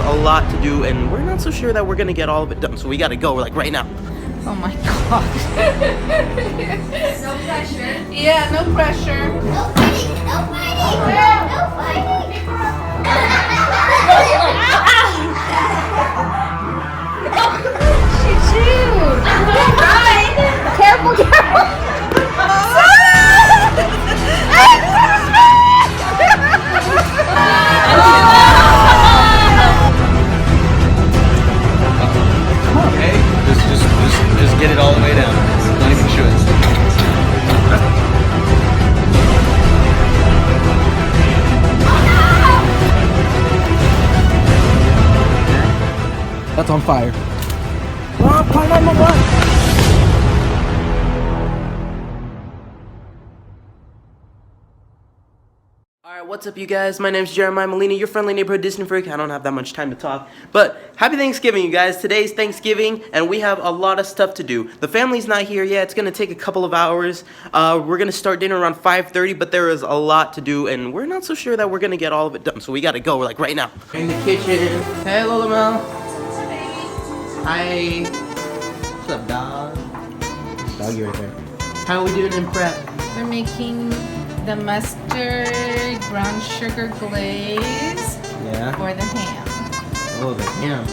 a lot to do, and we're not so sure that we're gonna get all of it done. So we gotta go, like, right now. Oh my god. No pressure. Yeah, no pressure. No fighting. No fighting. No fighting. She's huge. Right. Careful, careful. Okay, just get it all the way down. Don't even show it. That's on fire. Oh, call 911. Alright, what's up you guys? My name's Jeremiah Molina, your friendly neighborhood Disney freak. I don't have that much time to talk, but happy Thanksgiving you guys. Today's Thanksgiving and we have a lot of stuff to do. The family's not here yet. It's gonna take a couple of hours. We're gonna start dinner around 5:30, but there is a lot to do and we're not so sure that we're gonna get all of it done. So we gotta go, like, right now. In the kitchen. Hey Lola Mel. Hi. What's up, dog? Doggy right there. How are we doing in prep? We're making the mustard brown sugar glaze Yeah. for the ham. Oh, the ham.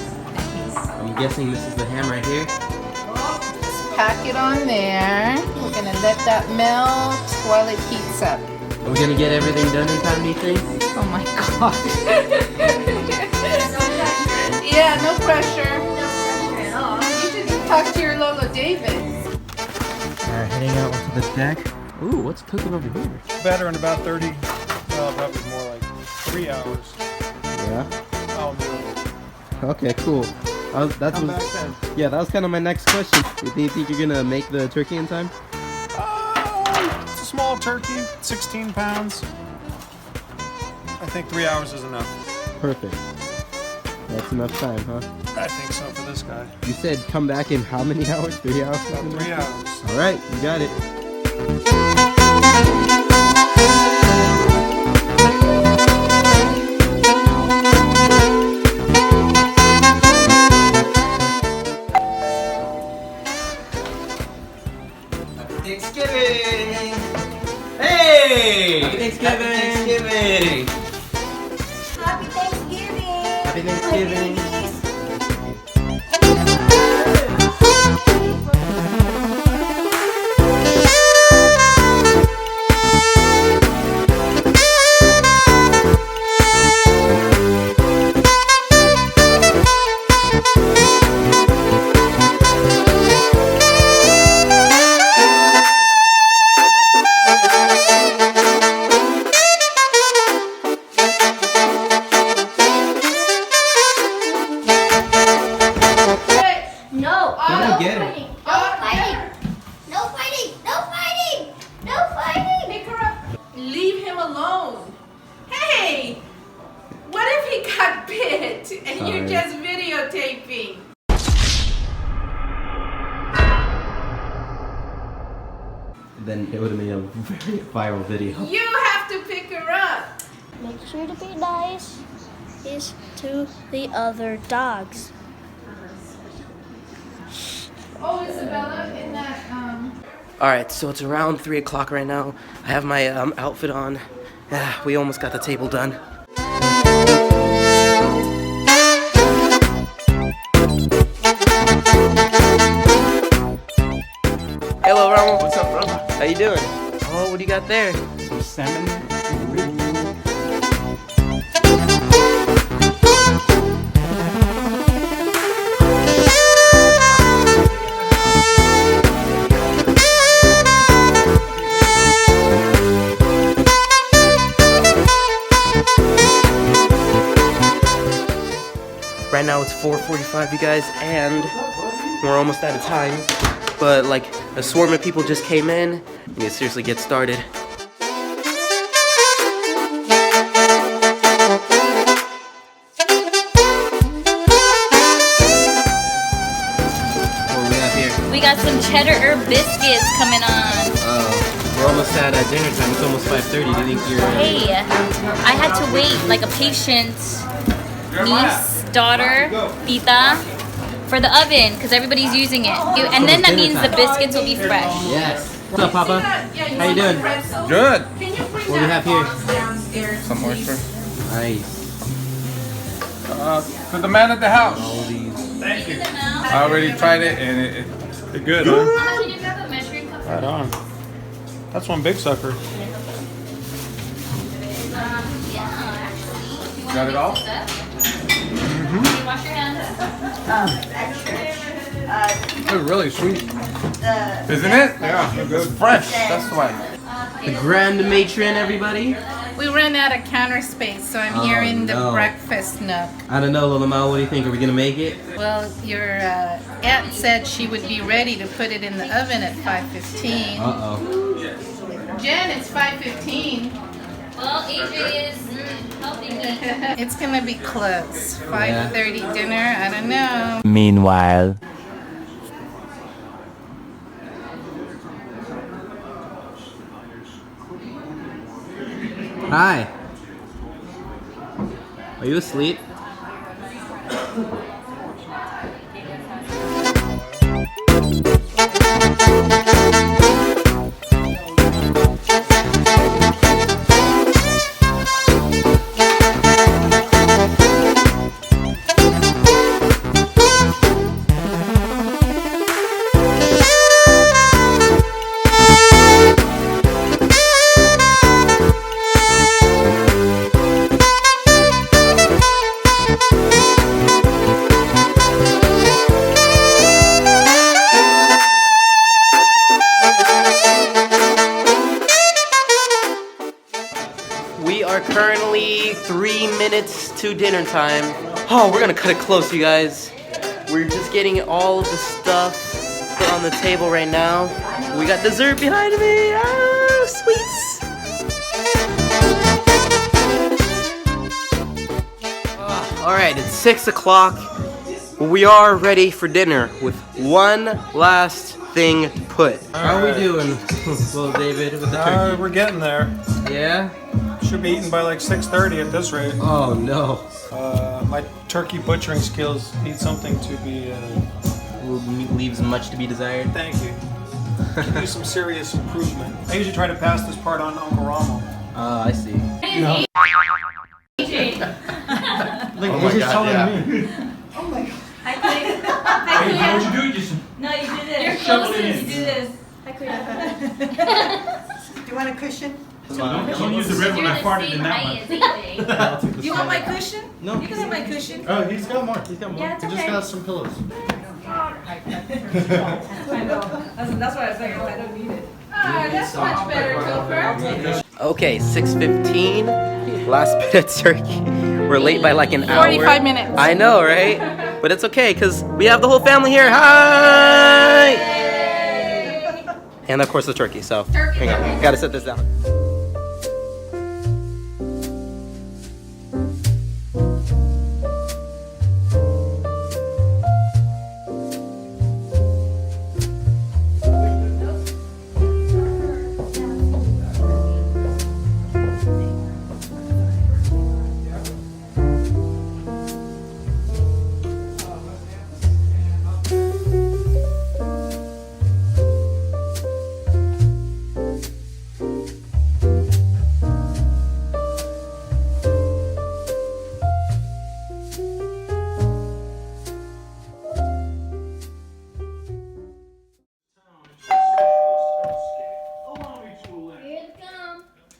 I'm guessing this is the ham right here. Just pack it on there. We're gonna let that melt while it heats up. Are we gonna get everything done in time, do you think? Oh my god. Yeah, no pressure. You should talk to your Lola David. Alright, heading out onto the deck. Ooh, what's cooking over here? Better in about 30, well, probably more like 3 hours. Yeah. Oh, no. Okay, cool. That Back was then. yeah. That was kind of my next question. Do you think you're gonna make the turkey in time? It's a small turkey, 16 pounds. I think 3 hours is enough. Perfect. That's enough time, huh? I think so for this guy. You said come back in how many hours? 3 hours? About 3 hours. All right, you got it. Thanksgiving! Hey! Happy Thanksgiving! Happy Thanksgiving. Happy Thanksgiving! No. Come No get it. fighting. No fighting. No fighting. No fighting. No fighting. Pick her up. Leave him alone. Hey! What if he got bit and you're Sorry. just videotaping? Then it would have made a very viral video. You have to pick her up. Make sure to be nice to the other dogs. Oh, Isabella, in that, Alright, so it's around 3 o'clock right now. I have my outfit on. We almost got the table done. Hello, Ramon. What's up, brother? How you doing? Oh, what do you got there? Some salmon. Right now it's 4:45, you guys, and we're almost out of time. But like a swarm of people just came in. We need to seriously get started. What do we have here? We got some cheddar herb biscuits coming on. We're almost at dinner time. It's almost 5:30. Do you think you're? Hey, I had to wait like a patient niece daughter, Tita, for the oven because everybody's using it. And then that means the biscuits will be fresh. Yes. What's up, Papa? How you doing? Good. What do we have here? Some oyster. Nice. To the man at the house. All these. Thank you. I already tried it and They're good, huh? Can you grab a measuring cup? Right on. That's one big sucker. Yeah, actually. You want Got to it all? mix this up? Can you wash your hands? it's really sweet. Isn't it? Yeah, it's fresh. That's why. The Grand Matron, everybody. We ran out of counter space, so I'm Oh, here in the no. breakfast nook. I don't know, Lola Mal. What do you think? Are we gonna make it? Well, your aunt said she would be ready to put it in the oven at 5:15. Uh oh. Jen, it's 5:15. Well, AJ is helping me. It's gonna be close. 5:30 dinner. I don't know. Meanwhile. Hi. Are you asleep? We are currently 3 minutes to dinner time. Oh, we're gonna cut it close, you guys. We're just getting all of the stuff put on the table right now. We got dessert behind me. Ah, sweets. All right, it's 6 o'clock. We are ready for dinner with one last thing put. How are we doing, little David, with the turkey? We're getting there. Yeah? Should be eaten by like 6:30 at this rate. Oh no. My turkey butchering skills need something to be. Leaves much to be desired. Thank you. Could use some serious improvement. I usually try to pass this part on to Uncle Ramo. I see. No. Oh my God, yeah. me. What'd you do? Just No, you do this. You're closest. You do this. Do you want a cushion? don't use the red one. I farted in that one. You want my cushion? No. You can have my cushion. Oh, he's got more. He's got more. Yeah, it's he just okay. got some pillows. I know. That's why I was like, I don't need it. That's much better, Cooper. Okay, 6:15. Last bit of turkey. We're late by like an hour. 45 minutes. I know, right? But it's okay, because we have the whole family here. Hi! And of course the turkey, so hang on. Gotta set this down.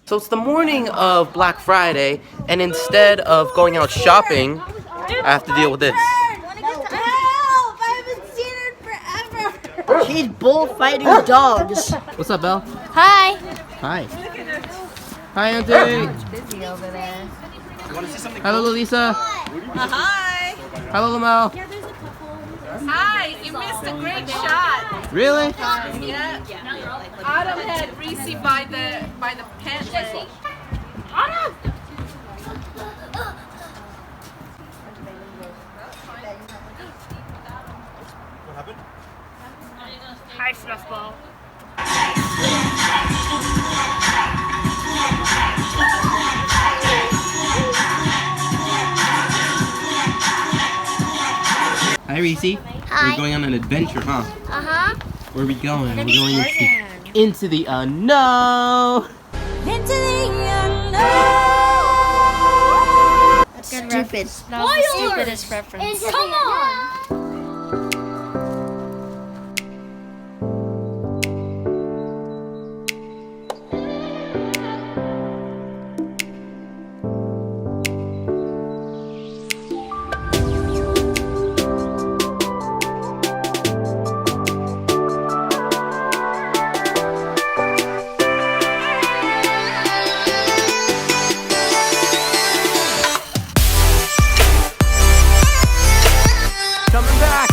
So it's the morning of Black Friday, and instead of going out shopping, I have to deal with this. Help! I haven't seen her forever. She's bullfighting dogs. What's up, Belle? Hi. Hi. Hi, Auntie. Busy over there. Hello, Lisa. Hi. Hello, Lamel. Hi. You missed a great shot. Really? Yeah. Autumn had Reese by the pantry. Autumn. What happened? Hi, stressball. Reese. Hi. We're going on an adventure, huh? Uh-huh. Where are we going? We're going into the unknown. Stupid. That was the stupidest reference. Come on. Coming back.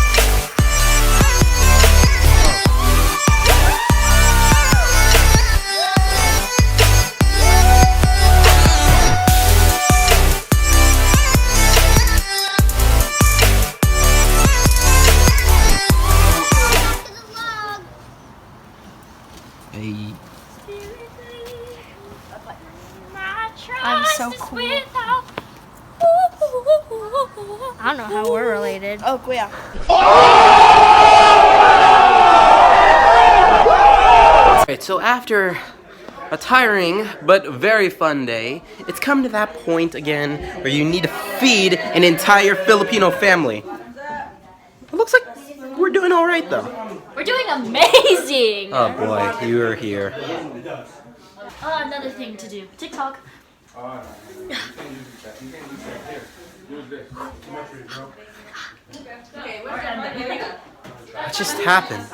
Hey. I'm so cool. I don't know how we're related. Oh, kuya. Alright, so after a tiring but very fun day, it's come to that point again where you need to feed an entire Filipino family. It looks like we're doing alright though. We're doing amazing. Oh boy, you are here. Another thing to do. TikTok. What just happened?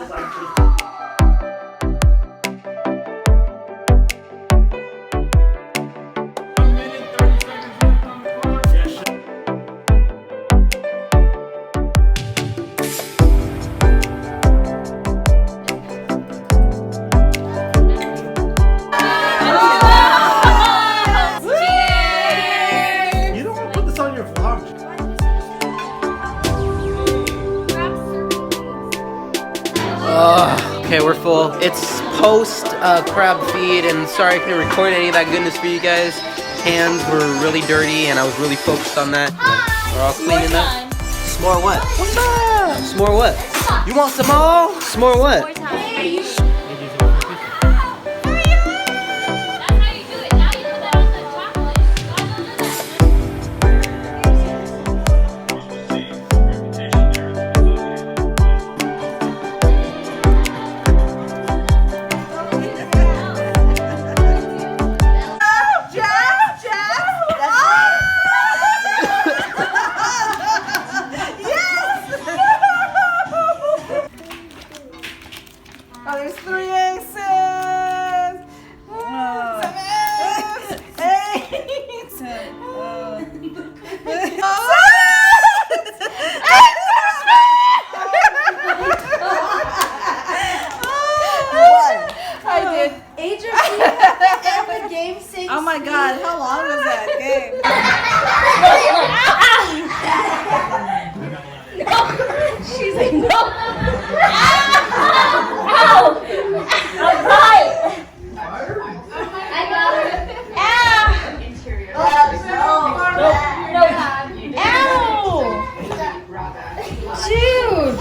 You don't want to put this on your vlog. Okay, we're full. It's post crab feed, and sorry I couldn't record any of that goodness for you guys. Hands were really dirty, and I was really focused on that. We're all cleaning up. S'more what? S'more what? You want some more? S'more what? That's how you do it. Now you put that on the chocolate. Oh, there's 3 aces. 7 8. I did. Age of and the game sinks. Oh my god, how long was that game? She's like, no. Ow! I'm right. I got her. Ow! No. Ow! Dude!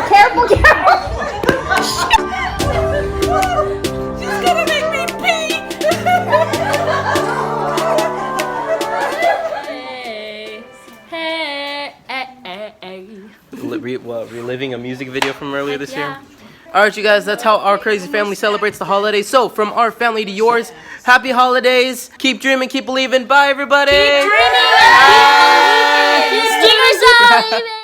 Careful. She's gonna make me pee. Reliving a music video from earlier this year. Alright, you guys, that's how our crazy family celebrates the holidays. So, from our family to yours, happy holidays. Keep dreaming, keep believing. Bye, everybody. Keep dreaming. Bye. Keep dreaming.